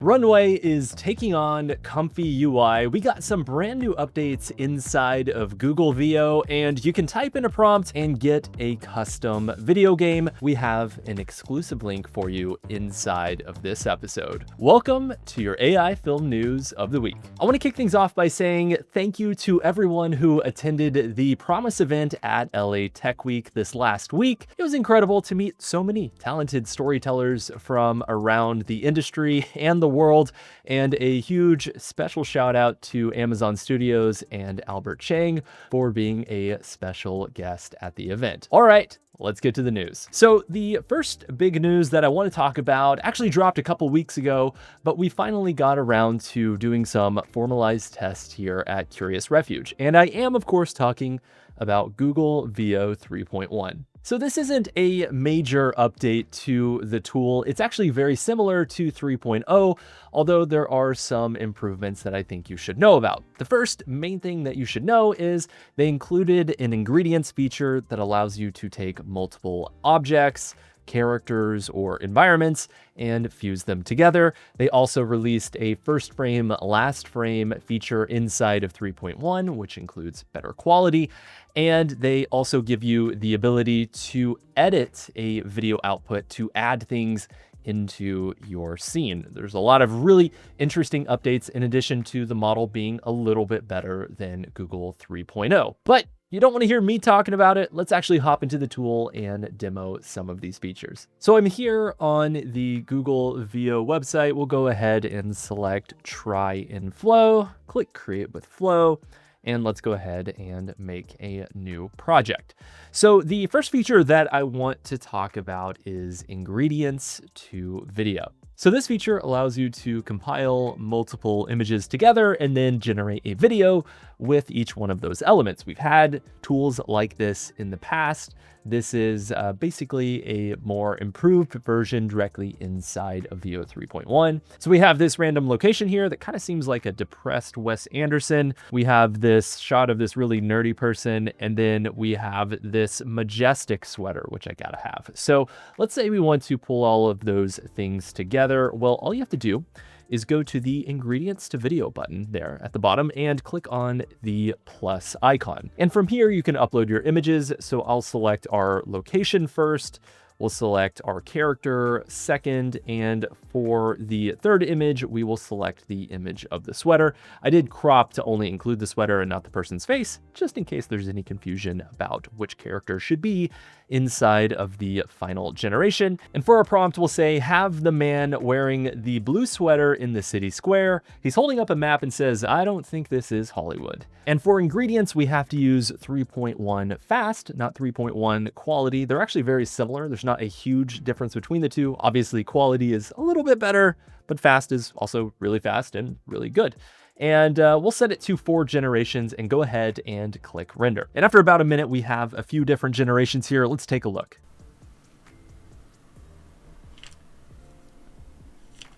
Runway is taking on Comfy UI. We got some brand new updates inside of Google VO, and you can type in a prompt and get a custom video game. We have an exclusive link for you inside of this episode. Welcome to your AI film news of the week. I want to kick things off by saying thank you to everyone who attended the Promise event at LA Tech Week this last week. It was incredible to meet so many talented storytellers from around the industry and the world, and a huge special shout out to Amazon Studios and Albert Chang for being a special guest at the event. All right, let's get to the news. So the first big news that I want to talk about actually dropped a couple weeks ago, but we finally got around to doing some formalized tests here at Curious Refuge. And I am, of course, talking about Google VO 3.1. So this isn't a major update to the tool. It's actually very similar to 3.0, although there are some improvements that I think you should know about. The first main thing that you should know is they included an ingredients feature that allows you to take multiple objects, characters, or environments and fuse them together. They also released a first frame, last frame feature inside of 3.1, which includes better quality. And they also give you the ability to edit a video output to add things into your scene. There's a lot of really interesting updates in addition to the model being a little bit better than Google 3.0. But you don't want to hear me talking about it. Let's actually hop into the tool and demo some of these features. So I'm here on the Google VO website. We'll go ahead and select Try in Flow, click Create with Flow, and let's go ahead and make a new project. So the first feature that I want to talk about is ingredients to video. So this feature allows you to compile multiple images together and then generate a video with each one of those elements. We've had tools like this in the past. This is basically a more improved version directly inside of VO 3.1. So we have this random location here that kind of seems like a depressed Wes Anderson. We have this shot of this really nerdy person, and then we have this majestic sweater, which I gotta have. So let's say we want to pull all of those things together. Well, all you have to do is go to the ingredients to video button there at the bottom and click on the plus icon. And from here, you can upload your images. So I'll select our location first. We'll select our character second, and for the third image, we will select the image of the sweater. I did crop to only include the sweater and not the person's face, just in case there's any confusion about which character should be inside of the final generation. And for our prompt, we'll say, have the man wearing the blue sweater in the city square. He's holding up a map and says, I don't think this is Hollywood. And for ingredients, we have to use 3.1 fast, not 3.1 quality. They're actually very similar. There's not a huge difference between the two. Obviously, quality is a little bit better, but fast is also really fast and really good. And we'll set it to 4 generations and go ahead and click render. And after about a minute, we have a few different generations here. Let's take a look.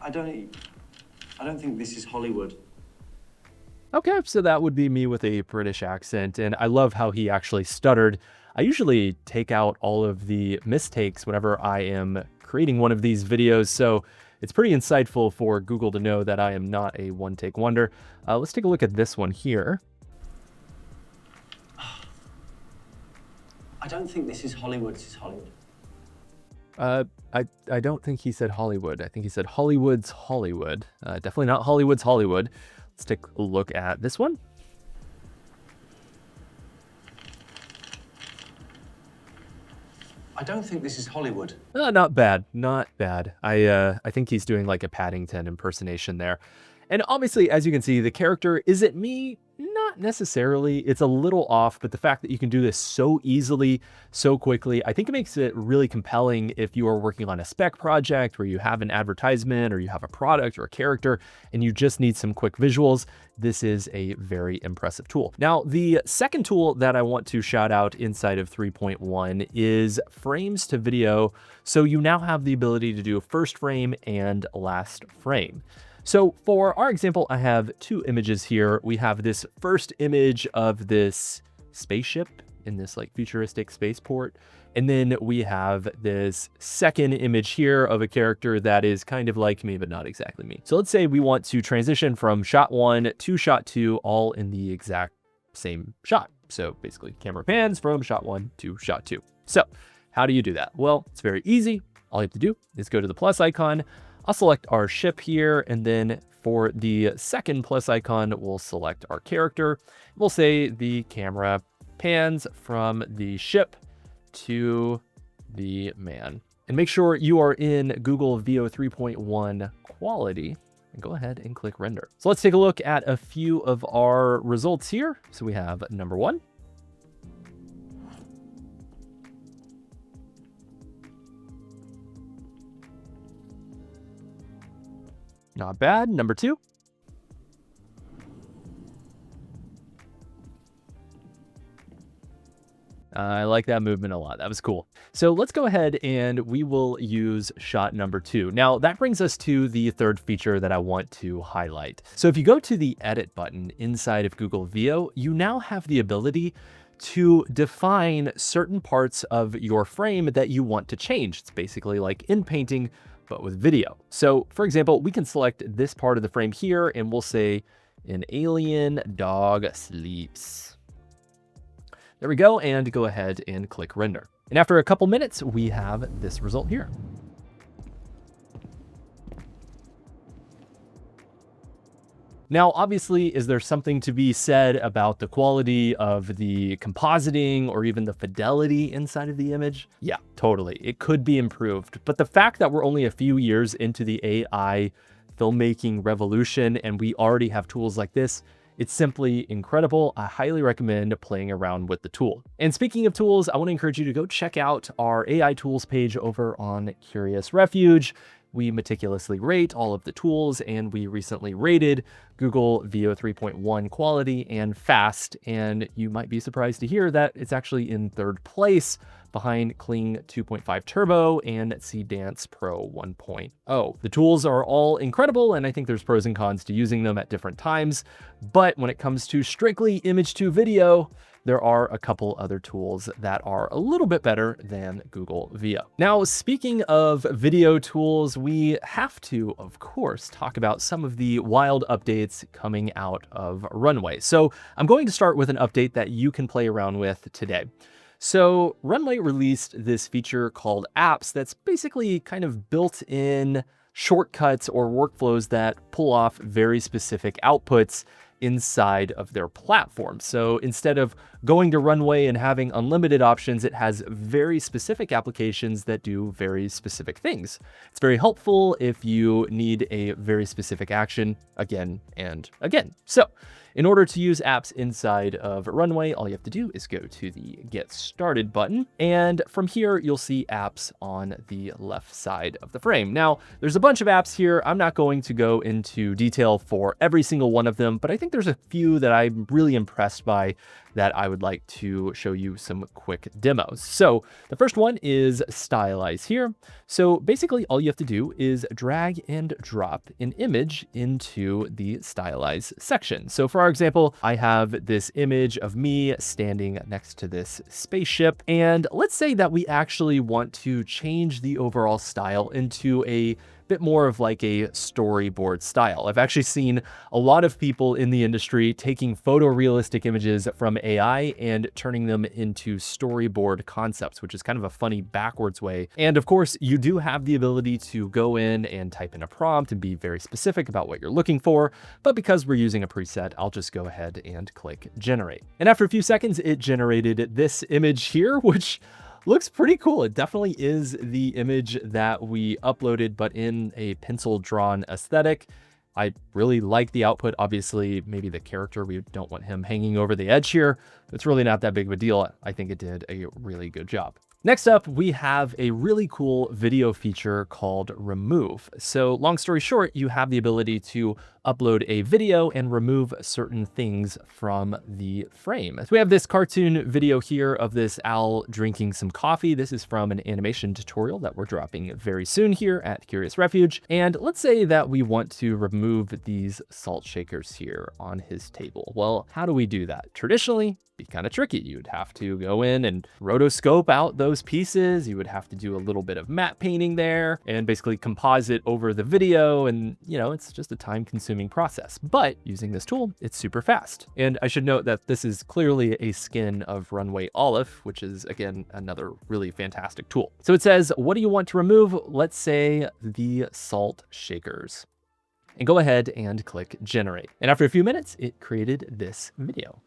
I don't think this is Hollywood. Okay, so that would be me with a British accent, and I love how he actually stuttered. I usually take out all of the mistakes whenever I am creating one of these videos, so it's pretty insightful for Google to know that I am not a one-take wonder. Let's take a look at this one here. I don't think this is Hollywood. This is Hollywood. I don't think he said Hollywood. I think he said Hollywood's Hollywood. Definitely not Hollywood's Hollywood. Let's take a look at this one. I don't think this is Hollywood. Not bad, not bad. I think he's doing like a Paddington impersonation there. And obviously, as you can see, the character, is it me? Not necessarily. It's a little off, but the fact that you can do this so easily, so quickly, I think it makes it really compelling if you are working on a spec project where you have an advertisement or you have a product or a character and you just need some quick visuals. This is a very impressive tool. Now, the second tool that I want to shout out inside of 3.1 is frames to video. So you now have the ability to do first frame and last frame. So for our example, I have 2 images here. We have this first image of this spaceship in this like futuristic spaceport. And then we have this second image here of a character that is kind of like me, but not exactly me. So let's say we want to transition from shot 1 to shot 2, all in the exact same shot. So basically camera pans from shot 1 to shot 2. So how do you do that? Well, it's very easy. All you have to do is go to the plus icon. I'll select our ship here, and then for the second plus icon, we'll select our character. We'll say the camera pans from the ship to the man. And make sure you are in Google VO 3.1 quality, and go ahead and click render. So let's take a look at a few of our results here. So we have number 1. Not bad. Number 2. I like that movement a lot. That was cool. So let's go ahead and we will use shot number 2. Now that brings us to the third feature that I want to highlight. So if you go to the edit button inside of Google VO, you now have the ability to define certain parts of your frame that you want to change. It's basically like Inpainting, but with video. So for example, we can select this part of the frame here and we'll say an alien dog sleeps. There we go, and go ahead and click render. And after a couple minutes, we have this result here. Now, obviously, is there something to be said about the quality of the compositing or even the fidelity inside of the image? Yeah, totally. It could be improved. But the fact that we're only a few years into the AI filmmaking revolution and we already have tools like this, it's simply incredible. I highly recommend playing around with the tool. And speaking of tools, I want to encourage you to go check out our AI tools page over on Curious Refuge. We meticulously rate all of the tools, and we recently rated Google VO 3.1 quality and fast. And you might be surprised to hear that it's actually in third place behind Kling 2.5 Turbo and C-Dance Pro 1.0. The tools are all incredible, and I think there's pros and cons to using them at different times. But when it comes to strictly image to video, there are a couple other tools that are a little bit better than Google VO. Now, speaking of video tools, we have to, of course, talk about some of the wild updates coming out of Runway. So I'm going to start with an update that you can play around with today. So Runway released this feature called Apps that's basically kind of built-in shortcuts or workflows that pull off very specific outputs inside of their platform. So instead of going to Runway and having unlimited options, it has very specific applications that do very specific things. It's very helpful if you need a very specific action again and again. So in order to use apps inside of Runway, all you have to do is go to the Get Started button. And from here, you'll see apps on the left side of the frame. Now, there's a bunch of apps here. I'm not going to go into detail for every single one of them, but I think there's a few that I'm really impressed by that I would like to show you some quick demos. So the first one is Stylize here. So basically all you have to do is drag and drop an image into the Stylize section. So for our example, I have this image of me standing next to this spaceship. And let's say that we actually want to change the overall style into a bit more of like a storyboard style. I've actually seen a lot of people in the industry taking photorealistic images from AI and turning them into storyboard concepts, which is kind of a funny backwards way. And of course, you do have the ability to go in and type in a prompt and be very specific about what you're looking for. But because we're using a preset, I'll just go ahead and click generate. And after a few seconds, it generated this image here, which looks pretty cool. It definitely is the image that we uploaded, but in a pencil drawn aesthetic. I really like the output. Obviously, maybe the character, we don't want him hanging over the edge here. It's really not that big of a deal. I think it did a really good job. Next up, we have a really cool video feature called Remove. So long story short, you have the ability to upload a video and remove certain things from the frame. So we have this cartoon video here of this owl drinking some coffee. This is from an animation tutorial that we're dropping very soon here at Curious Refuge. And let's say that we want to remove these salt shakers here on his table. Well, how do we do that? Traditionally, be kind of tricky. You'd have to go in and rotoscope out those pieces. You would have to do a little bit of matte painting there and basically composite over the video. And it's just a time-consuming process. But using this tool, it's super fast. And I should note that this is clearly a skin of Runway Olive, which is, again, another really fantastic tool. So it says, what do you want to remove? Let's say the salt shakers. And go ahead and click generate. And after a few minutes, it created this video.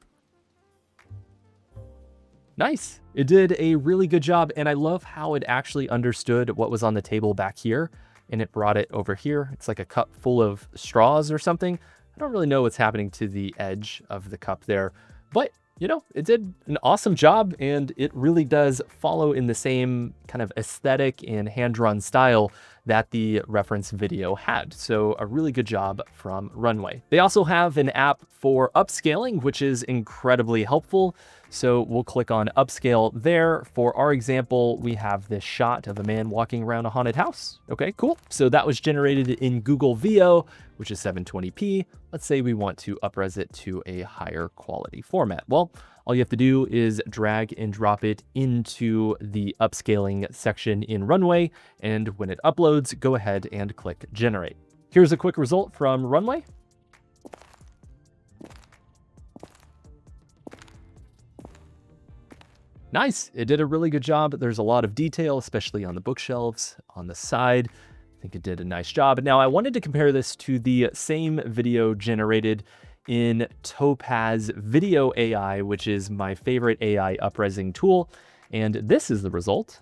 Nice. It did a really good job. And I love how it actually understood what was on the table back here and it brought it over here. It's like a cup full of straws or something. I don't really know what's happening to the edge of the cup there, but it did an awesome job and it really does follow in the same kind of aesthetic and hand-drawn style that the reference video had. So a really good job from Runway. They also have an app for upscaling, which is incredibly helpful. So we'll click on Upscale there. For our example, we have this shot of a man walking around a haunted house. Okay, cool. So that was generated in Google VO, which is 720p. Let's say we want to upres it to a higher quality format. Well, all you have to do is drag and drop it into the upscaling section in Runway. And when it uploads, go ahead and click generate. Here's a quick result from Runway. Nice. It did a really good job. There's a lot of detail, especially on the bookshelves on the side. I think it did a nice job. Now I wanted to compare this to the same video generated in Topaz Video AI, which is my favorite AI upresing tool. And this is the result.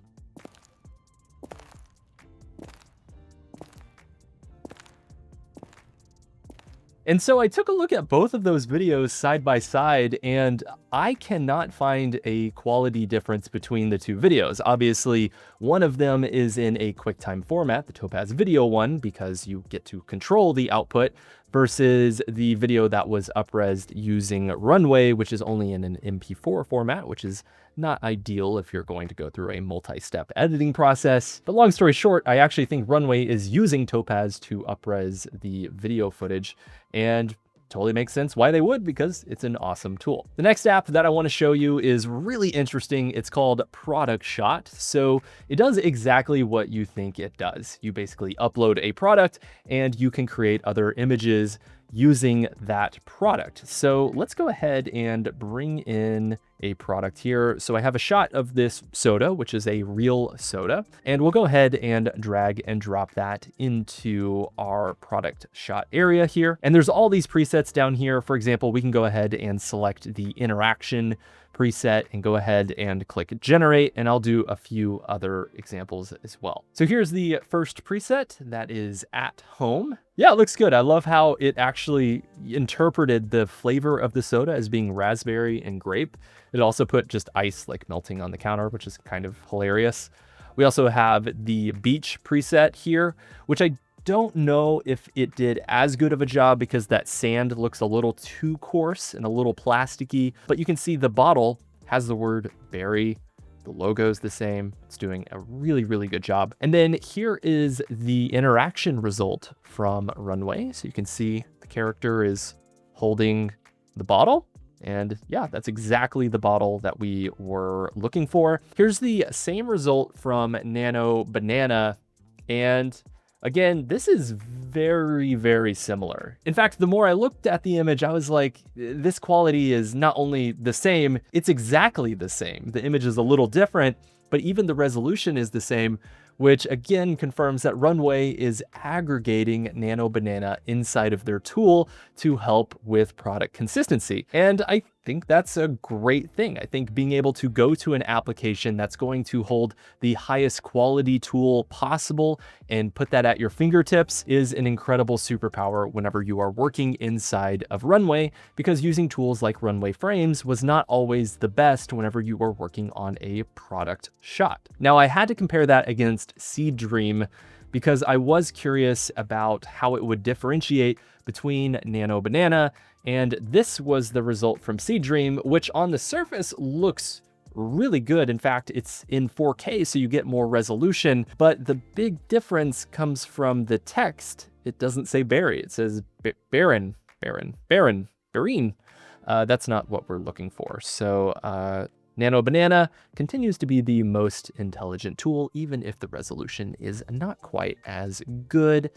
And so I took a look at both of those videos side by side, and I cannot find a quality difference between the two videos. Obviously, one of them is in a QuickTime format, the Topaz video one, because you get to control the output, versus the video that was upresed using Runway, which is only in an MP4 format, which is not ideal if you're going to go through a multi-step editing process. But long story short, I actually think Runway is using Topaz to upres the video footage, and totally makes sense why they would, because it's an awesome tool. The next app that I want to show you is really interesting. It's called Product Shot. So it does exactly what you think it does. You basically upload a product and you can create other images using that product. So let's go ahead and bring in a product here. So I have a shot of this soda, which is a real soda, and we'll go ahead and drag and drop that into our product shot area here. And there's all these presets down here. For example, we can go ahead and select the interaction preset and go ahead and click generate, and I'll do a few other examples as well. So here's the first preset, that is at home. Yeah, it looks good. I love how it actually interpreted the flavor of the soda as being raspberry and grape. It also put just ice like melting on the counter, which is kind of hilarious. We also have the beach preset here, which I don't know if it did as good of a job because that sand looks a little too coarse and a little plasticky, but you can see the bottle has the word berry. The logo's the same. It's doing a really, really good job. And then here is the interaction result from Runway. So you can see the character is holding the bottle. And yeah, that's exactly the bottle that we were looking for. Here's the same result from Nano Banana. And again, this is very, very similar. In fact, the more I looked at the image, I was like, this quality is not only the same, it's exactly the same. The image is a little different, but even the resolution is the same, which again confirms that Runway is aggregating Nano Banana inside of their tool to help with product consistency. And I think that's a great thing. I think being able to go to an application that's going to hold the highest quality tool possible and put that at your fingertips is an incredible superpower whenever you are working inside of Runway, because using tools like Runway Frames was not always the best whenever you were working on a product shot. Now, I had to compare that against Seed Dream because I was curious about how it would differentiate between Nano Banana, and this was the result from Seedream, which on the surface looks really good. In fact, it's in 4K, so you get more resolution, but the big difference comes from the text. It doesn't say Barry, it says Baron. That's not what we're looking for. So Nano Banana continues to be the most intelligent tool, even if the resolution is not quite as good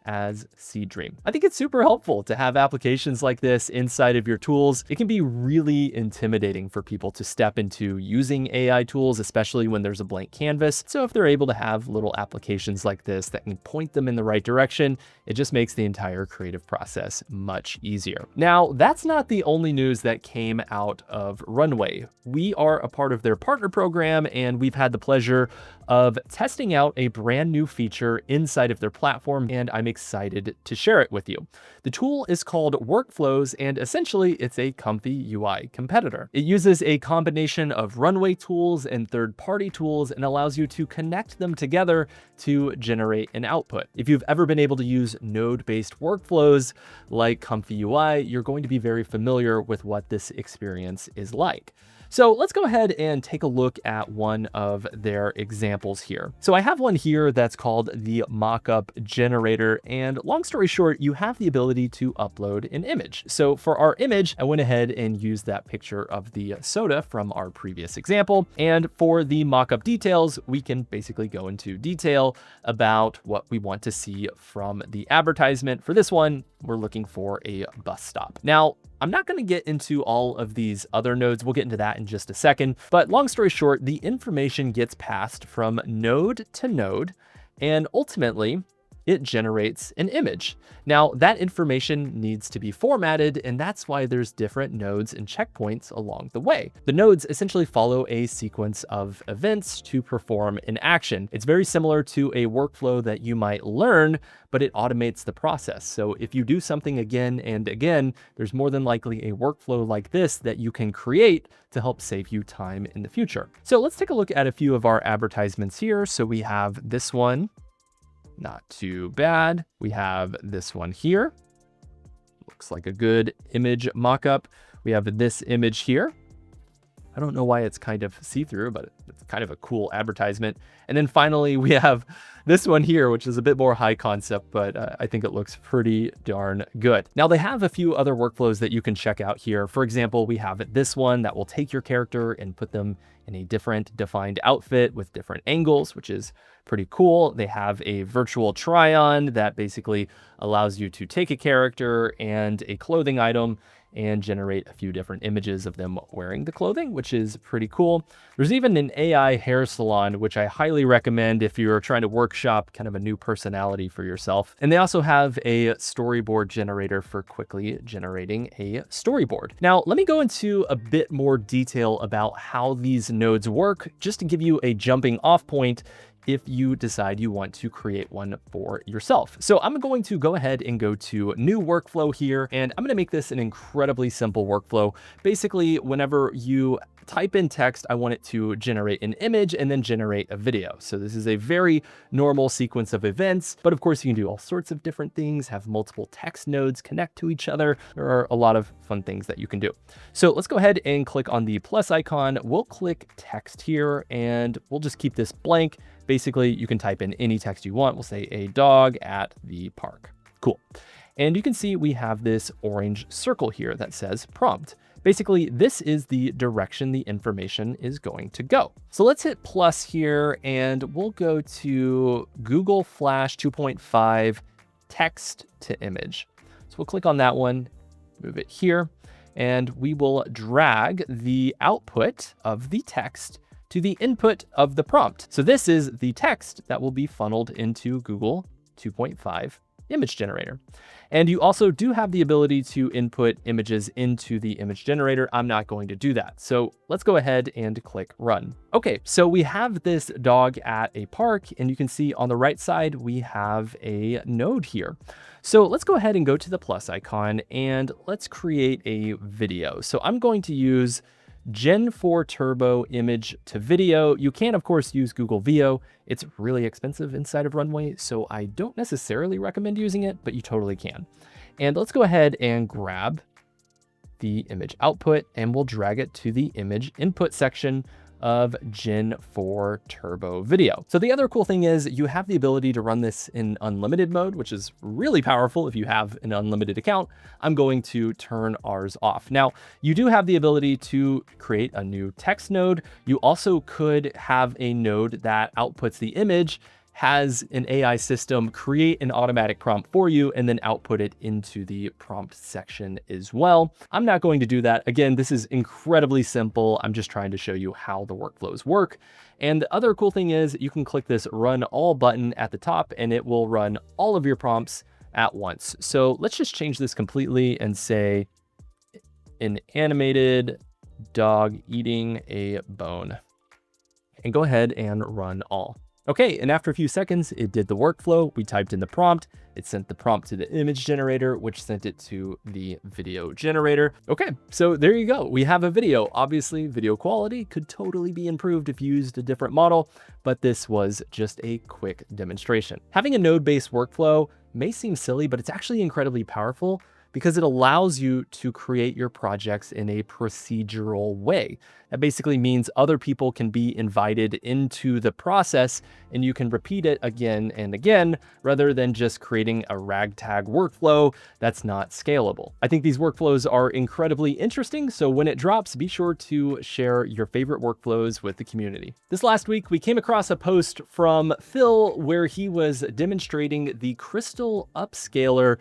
as Seedream. I think it's super helpful to have applications like this inside of your tools. It can be really intimidating for people to step into using AI tools, especially when there's a blank canvas. So if they're able to have little applications like this that can point them in the right direction, it just makes the entire creative process much easier. Now, that's not the only news that came out of Runway. We are a part of their partner program, and we've had the pleasure of testing out a brand new feature inside of their platform, and I'm excited to share it with you. The tool is called Workflows, and essentially it's a comfy UI competitor. It uses a combination of Runway tools and third-party tools and allows you to connect them together to generate an output. If you've ever been able to use node-based workflows like comfy UI, you're going to be very familiar with what this experience is like. So let's go ahead and take a look at one of their examples here. So I have one here that's called the mockup generator, and long story short, you have the ability to upload an image. So for our image, I went ahead and used that picture of the soda from our previous example. And for the mockup details, we can basically go into detail about what we want to see from the advertisement. For this one, we're looking for a bus stop. Now, I'm not going to get into all of these other nodes. We'll get into that in just a second. But long story short, the information gets passed from node to node, and ultimately it generates an image. Now, that information needs to be formatted, and that's why there's different nodes and checkpoints along the way. The nodes essentially follow a sequence of events to perform an action. It's very similar to a workflow that you might learn, but it automates the process. So if you do something again and again, there's more than likely a workflow like this that you can create to help save you time in the future. So let's take a look at a few of our advertisements here. So we have this one. Not too bad. We have this one here. Looks like a good image mockup. We have this image here. I don't know why it's kind of see-through, but it's kind of a cool advertisement. And then finally, we have this one here, which is a bit more high concept, but I think it looks pretty darn good. Now, they have a few other workflows that you can check out here. For example, we have this one that will take your character and put them in a different defined outfit with different angles, which is pretty cool. They have a virtual try-on that basically allows you to take a character and a clothing item and generate a few different images of them wearing the clothing, which is pretty cool. There's even an AI hair salon, which I highly recommend if you're trying to workshop kind of a new personality for yourself. And they also have a storyboard generator for quickly generating a storyboard. Now, let me go into a bit more detail about how these nodes work, just to give you a jumping off point if you decide you want to create one for yourself. So I'm going to go ahead and go to new workflow here, and I'm going to make this an incredibly simple workflow. Basically, whenever you type in text, I want it to generate an image and then generate a video. So this is a very normal sequence of events, but of course you can do all sorts of different things, have multiple text nodes connect to each other. There are a lot of fun things that you can do. So let's go ahead and click on the plus icon. We'll click text here and we'll just keep this blank. Basically, you can type in any text you want. We'll say a dog at the park. Cool. And you can see we have this orange circle here that says prompt. Basically, this is the direction the information is going to go. So let's hit plus here and we'll go to Google Flash 2.5 text to image. So we'll click on that one, move it here, and we will drag the output of the text to the input of the prompt. So this is the text that will be funneled into Google 2.5 image generator. And you also do have the ability to input images into the image generator. I'm not going to do that. So let's go ahead and click run. Okay, so we have this dog at a park, and you can see on the right side, we have a node here. So let's go ahead and go to the plus icon and let's create a video. So I'm going to use Gen 4 Turbo image to video. You can, of course, use Google Veo. It's really expensive inside of Runway, so I don't necessarily recommend using it, but you totally can. And let's go ahead and grab the image output, and we'll drag it to the image input section of Gen 4 Turbo Video. So the other cool thing is you have the ability to run this in unlimited mode, which is really powerful if you have an unlimited account. I'm going to turn ours off. Now, you do have the ability to create a new text node. You also could have a node that outputs the image, has an AI system create an automatic prompt for you, and then output it into the prompt section as well. I'm not going to do that. Again, this is incredibly simple. I'm just trying to show you how the workflows work. And the other cool thing is you can click this Run All button at the top, and it will run all of your prompts at once. So let's just change this completely and say an animated dog eating a bone, and go ahead and run all. Okay, and after a few seconds, it did the workflow. We typed in the prompt. It sent the prompt to the image generator, which sent it to the video generator. Okay, so there you go. We have a video. Obviously, video quality could totally be improved if you used a different model, but this was just a quick demonstration. Having a node-based workflow may seem silly, but it's actually incredibly powerful because it allows you to create your projects in a procedural way. That basically means other people can be invited into the process and you can repeat it again and again, rather than just creating a ragtag workflow that's not scalable. I think these workflows are incredibly interesting, so when it drops, be sure to share your favorite workflows with the community. This last week, we came across a post from Phil where he was demonstrating the Crystal Upscaler,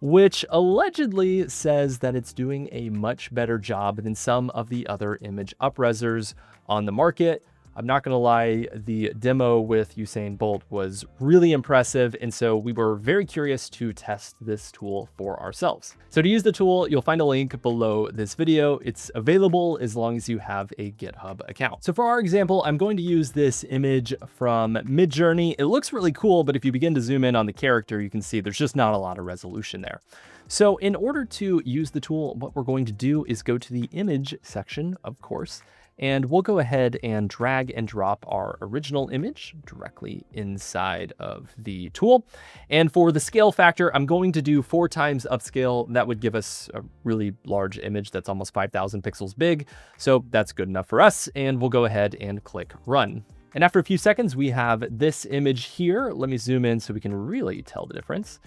which allegedly says that it's doing a much better job than some of the other image upresers on the market. I'm not gonna lie, the demo with Usain Bolt was really impressive, and so we were very curious to test this tool for ourselves. So to use the tool, you'll find a link below this video. It's available as long as you have a GitHub account. So for our example, I'm going to use this image from Midjourney. It looks really cool, but if you begin to zoom in on the character, you can see there's just not a lot of resolution there. So in order to use the tool, what we're going to do is go to the image section, of course, and we'll go ahead and drag and drop our original image directly inside of the tool. And for the scale factor, I'm going to do 4 times upscale. That would give us a really large image that's almost 5,000 pixels big. So that's good enough for us. And we'll go ahead and click run. And after a few seconds, we have this image here. Let me zoom in so we can really tell the difference.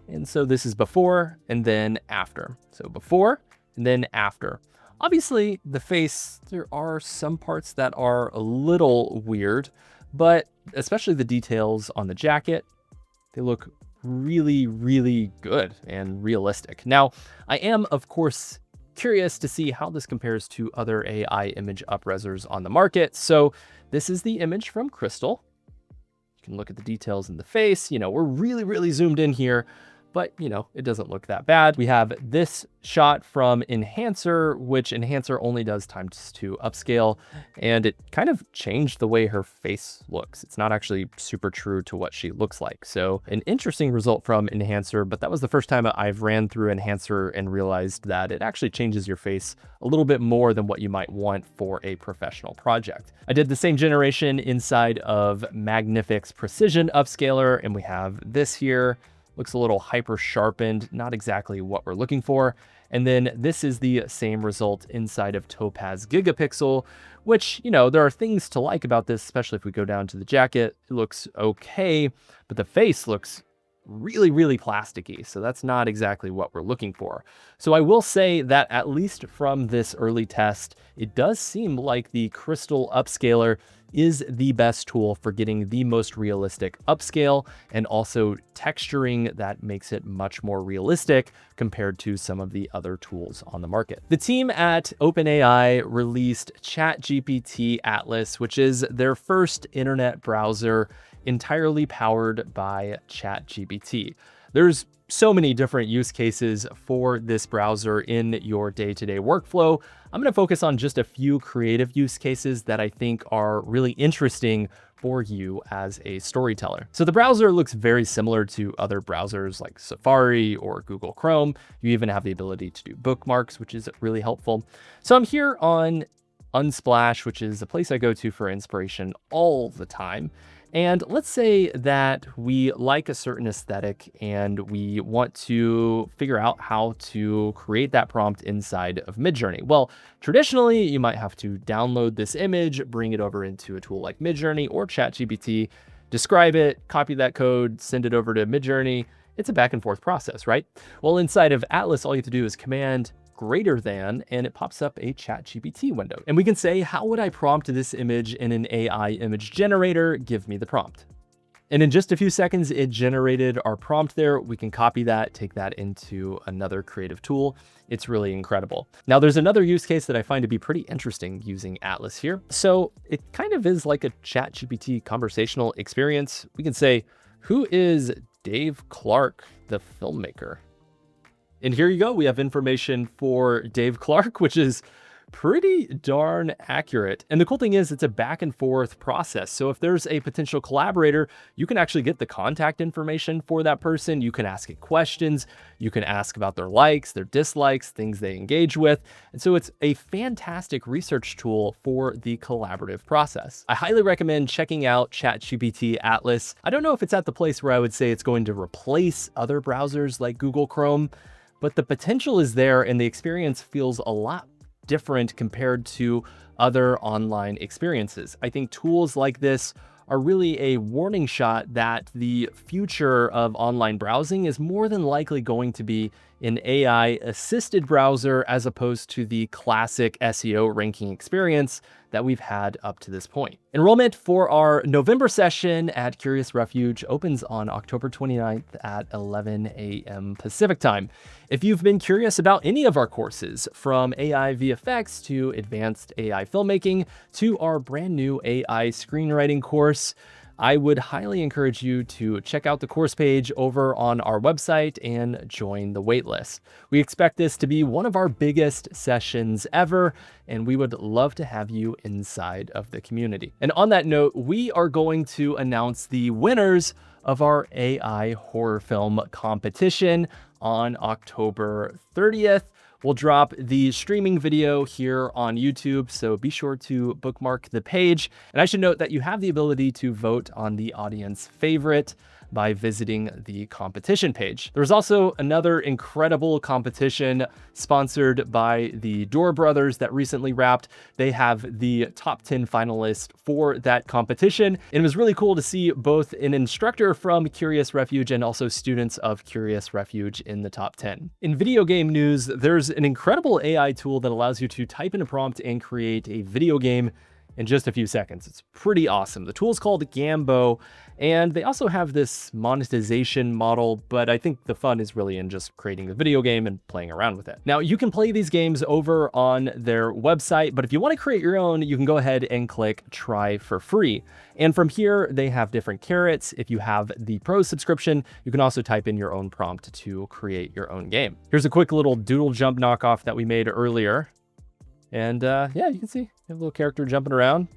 And so this is before and then after. So before and then after. Obviously, the face, there are some parts that are a little weird, but especially the details on the jacket, they look really, really good and realistic. Now, I am, of course, curious to see how this compares to other AI image upresers on the market. So this is the image from Crystal. You can look at the details in the face. You know, we're really, really zoomed in here, but you know, it doesn't look that bad. We have this shot from Enhancer, which Enhancer only does ×2 upscale, and it kind of changed the way her face looks. It's not actually super true to what she looks like. So an interesting result from Enhancer, but that was the first time I've ran through Enhancer and realized that it actually changes your face a little bit more than what you might want for a professional project. I did the same generation inside of Magnific's Precision Upscaler, and we have this here. Looks a little hyper sharpened, not exactly what we're looking for. And then this is the same result inside of Topaz Gigapixel, which, you know, there are things to like about this, especially if we go down to the jacket. It looks okay, but the face looks really, really plasticky. So that's not exactly what we're looking for. So I will say that at least from this early test, it does seem like the Crystal Upscaler is the best tool for getting the most realistic upscale and also texturing that makes it much more realistic compared to some of the other tools on the market. The team at OpenAI released ChatGPT Atlas, which is their first internet browser entirely powered by ChatGPT. There's so many different use cases for this browser in your day-to-day workflow. I'm going to focus on just a few creative use cases that I think are really interesting for you as a storyteller. So the browser looks very similar to other browsers like Safari or Google Chrome. You even have the ability to do bookmarks, which is really helpful. So I'm here on Unsplash, which is a place I go to for inspiration all the time. And let's say that we like a certain aesthetic and we want to figure out how to create that prompt inside of Midjourney. Well, traditionally, you might have to download this image, bring it over into a tool like Midjourney or ChatGPT, describe it, copy that code, send it over to Midjourney. It's a back and forth process, right? Well, inside of Atlas, all you have to do is command greater than, and it pops up a ChatGPT window. And we can say, how would I prompt this image in an AI image generator? Give me the prompt. And in just a few seconds, it generated our prompt there. We can copy that, take that into another creative tool. It's really incredible. Now, there's another use case that I find to be pretty interesting using Atlas here. So it kind of is like a ChatGPT conversational experience. We can say, who is Dave Clark, the filmmaker? And here you go. We have information for Dave Clark, which is pretty darn accurate. And the cool thing is it's a back and forth process. So if there's a potential collaborator, you can actually get the contact information for that person. You can ask it questions. You can ask about their likes, their dislikes, things they engage with. And so it's a fantastic research tool for the collaborative process. I highly recommend checking out ChatGPT Atlas. I don't know if it's at the place where I would say it's going to replace other browsers like Google Chrome, but the potential is there and the experience feels a lot different compared to other online experiences. I think tools like this are really a warning shot that the future of online browsing is more than likely going to be an AI-assisted browser as opposed to the classic SEO ranking experience that we've had up to this point. Enrollment for our November session at Curious Refuge opens on October 29th at 11 a.m. Pacific time. If you've been curious about any of our courses, from AI VFX to advanced AI filmmaking to our brand new AI screenwriting course, I would highly encourage you to check out the course page over on our website and join the waitlist. We expect this to be one of our biggest sessions ever, and we would love to have you inside of the community. And on that note, we are going to announce the winners of our AI horror film competition on October 30th. We'll drop the streaming video here on YouTube, so be sure to bookmark the page. And I should note that you have the ability to vote on the audience favorite by visiting the competition page. There's also another incredible competition sponsored by the Door Brothers that recently wrapped. They have the top 10 finalists for that competition. And it was really cool to see both an instructor from Curious Refuge and also students of Curious Refuge in the top 10. In video game news, there's an incredible AI tool that allows you to type in a prompt and create a video game in just a few seconds. It's pretty awesome. The tool's called Gambo, and they also have this monetization model, but I think the fun is really in just creating the video game and playing around with it. Now, you can play these games over on their website, but if you want to create your own, you can go ahead and click try for free. And from here, they have different carrots. If you have the Pro subscription, you can also type in your own prompt to create your own game. Here's a quick little doodle jump knockoff that we made earlier. And yeah, you can see a little character jumping around.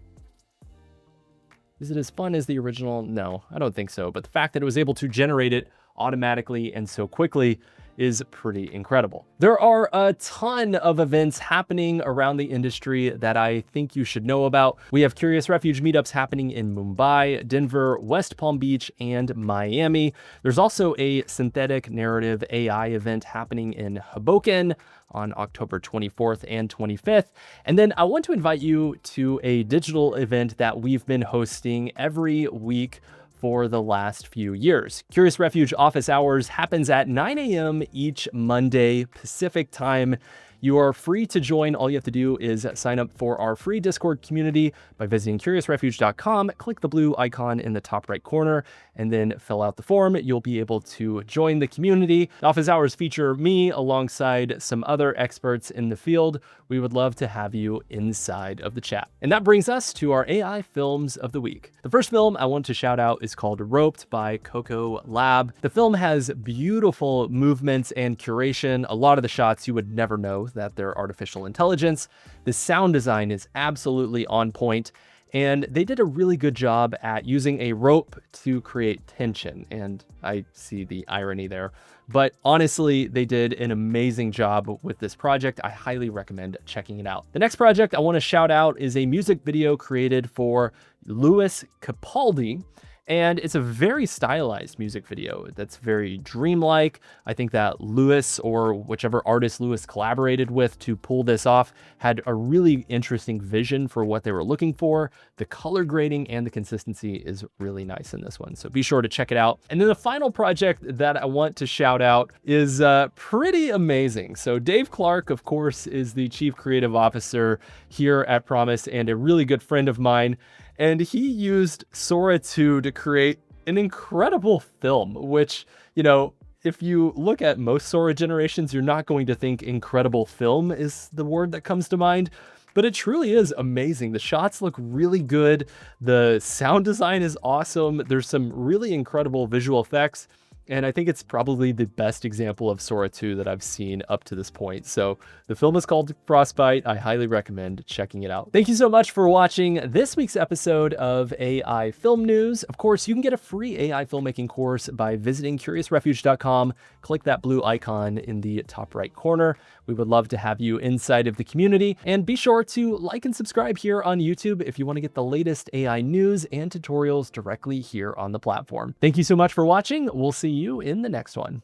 Is it as fun as the original? No, I don't think so. But the fact that it was able to generate it automatically and so quickly is pretty incredible. There are a ton of events happening around the industry that I think you should know about. We have Curious Refuge meetups happening in Mumbai, Denver, West Palm Beach, and Miami. There's also a synthetic narrative AI event happening in Hoboken on October 24th and 25th. And then I want to invite you to a digital event that we've been hosting every week for the last few years. Curious Refuge office hours happens at 9 a.m. each Monday Pacific time. You are free to join. All you have to do is sign up for our free Discord community by visiting curiousrefuge.com, click the blue icon in the top right corner, and then fill out the form. You'll be able to join the community. Office hours feature me alongside some other experts in the field. We would love to have you inside of the chat. And that brings us to our AI films of the week. The first film I want to shout out is called Roped by Coco Lab. The film has beautiful movements and curation. A lot of the shots you would never know that they're artificial intelligence. The sound design is absolutely on point. And they did a really good job at using a rope to create tension. And I see the irony there. But honestly, they did an amazing job with this project. I highly recommend checking it out. The next project I want to shout out is a music video created for Louis Capaldi. And it's a very stylized music video that's very dreamlike. I think that Lewis, or whichever artist Lewis collaborated with to pull this off, had a really interesting vision for what they were looking for. The color grading and the consistency is really nice in this one, so be sure to check it out. And then the final project that I want to shout out is pretty amazing. So Dave Clark, of course, is the Chief Creative Officer here at Promise and a really good friend of mine. And he used Sora 2 to create an incredible film, which, you know, if you look at most Sora generations, you're not going to think incredible film is the word that comes to mind, but it truly is amazing. The shots look really good. The sound design is awesome. There's some really incredible visual effects. And I think it's probably the best example of Sora 2 that I've seen up to this point. So the film is called Frostbite. I highly recommend checking it out. Thank you so much for watching this week's episode of AI Film News. Of course, you can get a free AI filmmaking course by visiting curiousrefuge.com. Click that blue icon in the top right corner. We would love to have you inside of the community. And be sure to like and subscribe here on YouTube if you want to get the latest AI news and tutorials directly here on the platform. Thank you so much for watching. We'll see you in the next one.